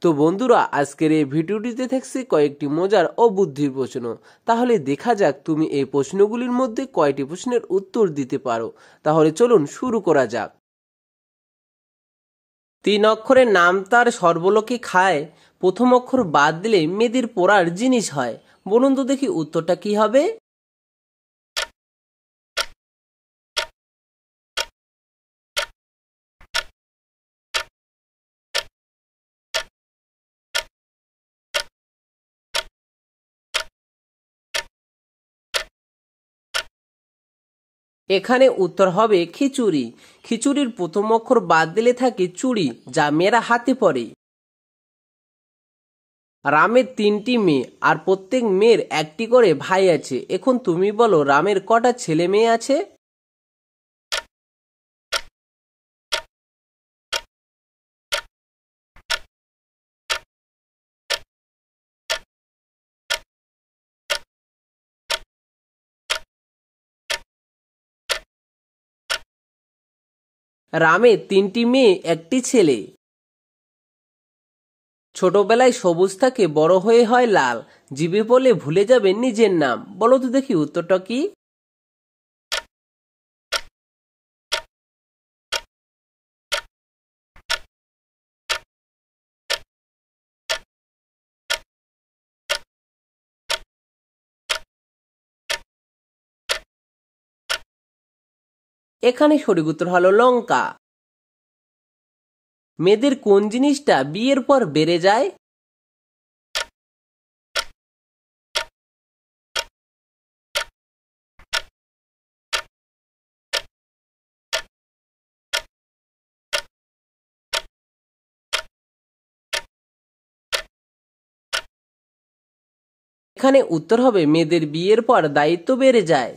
তো বন্ধুরা, আজকের এই ভিডিওটিতে থাকছে কয়েকটি মজার ও বুদ্ধির প্রশ্ন। তাহলে দেখা যাক তুমি এই প্রশ্নগুলির মধ্যে কয়টি প্রশ্নের উত্তর দিতে পারো। তাহলে চলুন শুরু করা যাক। 3 অক্ষরের নাম তার সর্বলোকে খায়, প্রথম অক্ষর বাদ দিলে মেয়েদের পড়ার জিনিস হয়। বলুন তো দেখি উত্তরটা কি হবে। এখানে উত্তর হবে খিচুড়ি। খিচুড়ির প্রথম অক্ষর বাদ দিলে থাকে চুড়ি, যা মেয়েরা হাতে পরে। রামের 3টি মেয়ে আর প্রত্যেক মেয়ের একটি করে ভাই আছে। এখন তুমি বলো রামের কটা ছেলে মেয়ে আছে। রামের 3টি মেয়ে একটি ছেলে। ছোটবেলায় সবুজ থাকে, বড় হয়ে হয় লাল, জিভে বলে ভুলে যাবে নিজের নাম। বলো তো দেখি উত্তরটা কি। এখানে সঠিক উত্তর হলো লঙ্কা। মেয়েদের কোন জিনিসটা বিয়ের পর বেড়ে যায়। এখানে উত্তর হবে মেয়েদের বিয়ের পর দায়িত্ব বেড়ে যায়।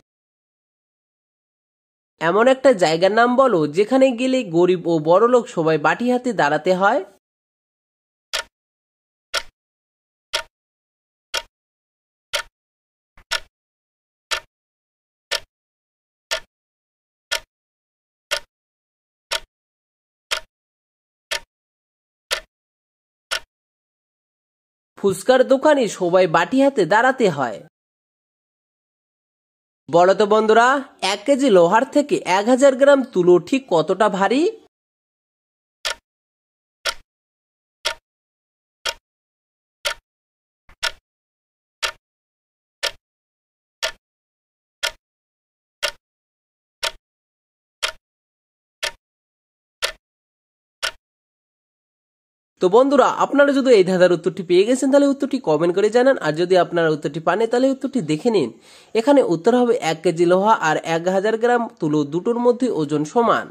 এমন একটা জায়গার নাম বলো যেখানে গেলে গরিব ও বড়লোক সবাই বাটি হাতে দাঁড়াতে হয়। ফুচকার দোকানে সবাই বাটি হাতে দাঁড়াতে হয়। বলো তো বন্ধুরা, 1 কেজি লোহার থেকে 1000 গ্রাম তুলো ঠিক কতটা ভারী। তো বন্ধুরা, আপনারা যদি এই ধাঁধার উত্তরটি পেয়ে গেছেন তাহলে উত্তরটি কমেন্ট করে জানান। আর যদি আপনারা উত্তরটি পান তাহলে উত্তরটি দেখে নিন। এখানে উত্তর হবে 1 কেজি লোহা আর 1000 গ্রাম তুলো দুটোর মধ্যে ওজন সমান।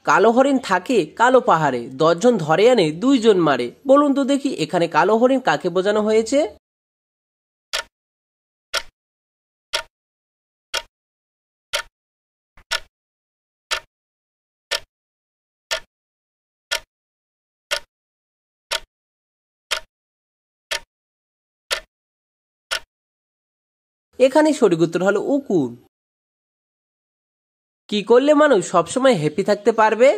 কালো হরিণ থাকে কালো পাহাড়ে, 10 জন ধরে আনে 2 জন মারে। বলুন তো দেখি এখানে কালো হরিণ কাকে বোঝানো হয়েছে। এখানে সঠিক উত্তর হলো উকুন। কি করলে মানুষ সবসময় হ্যাপি থাকতে পারবে।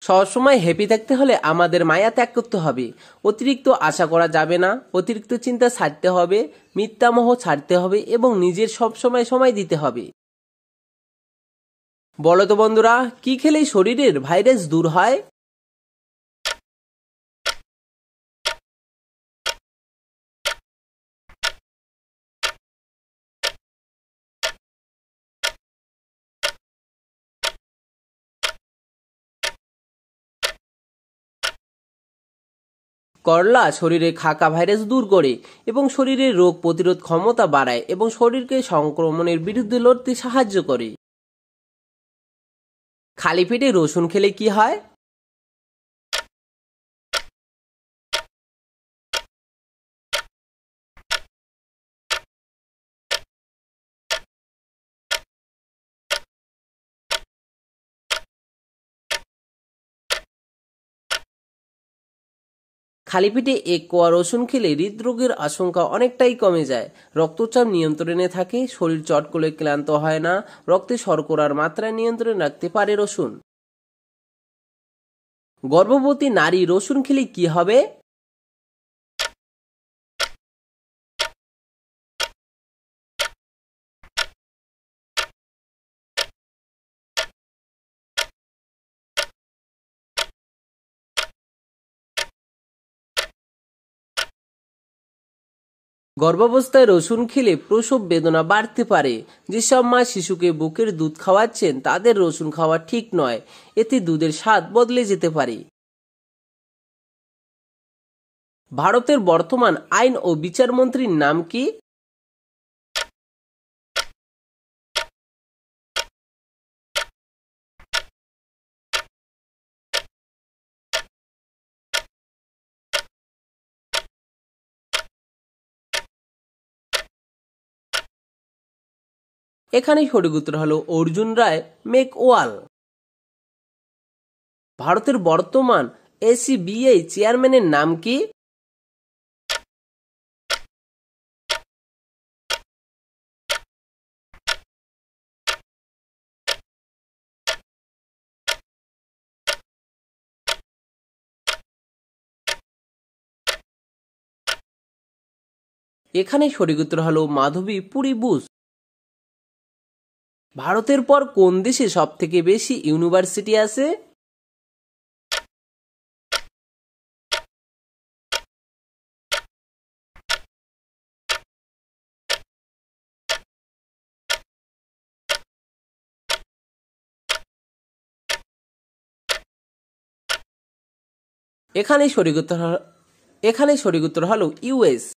সবসময় হ্যাপি থাকতে হলে আমাদের মায়া ত্যাগ করতে হবে। অতিরিক্ত আশা করা যাবে না, অতিরিক্ত চিন্তা ছাড়তে হবে, মিথ্যামোহ ছাড়তে হবে এবং নিজের সবসময় সময় দিতে হবে। বলো তো বন্ধুরা, কি খেলে শরীরের ভাইরাস দূর হয়। করলা শরীরে থাকা ভাইরাস দূর করে এবং শরীরের রোগ প্রতিরোধ ক্ষমতা বাড়ায় এবং শরীরকে সংক্রমণের বিরুদ্ধে লড়তে সাহায্য করে। খালি পেটে রসুন খেলে কি হয়। খালি পেটে এক কোয়া রসুন খেলে হৃদরোগের আশঙ্কা অনেকটাই কমে যায়, রক্তচাপ নিয়ন্ত্রণে থাকে, শরীর চট করে ক্লান্ত হয় না, রক্তে শর্করার মাত্রা নিয়ন্ত্রণে রাখতে পারে রসুন। গর্ভবতী নারী রসুন খেলে কি হবে? গর্ভাবস্থায় রসুন খেলে প্রসব বেদনা বাড়তে পারে। যেসব মা শিশুকে বুকের দুধ খাওয়াচ্ছেন তাদের রসুন খাওয়া ঠিক নয়, এতে দুধের স্বাদ বদলে যেতে পারে। ভারতের বর্তমান আইন ও বিচার মন্ত্রীর নাম কি? এখানে সঠিক উত্তর হলো অর্জুন রায় মেঘওয়াল। ভারতের বর্তমান এসিবিআই চেয়ারম্যানের নাম কি? এখানে সঠিক উত্তর হলো মাধবী পুরী বুস। ভারতের পর কোন দেশে সব থেকে বেশি ইউনিভার্সিটি আছে? এখানে সঠিক উত্তর হলো ইউএস।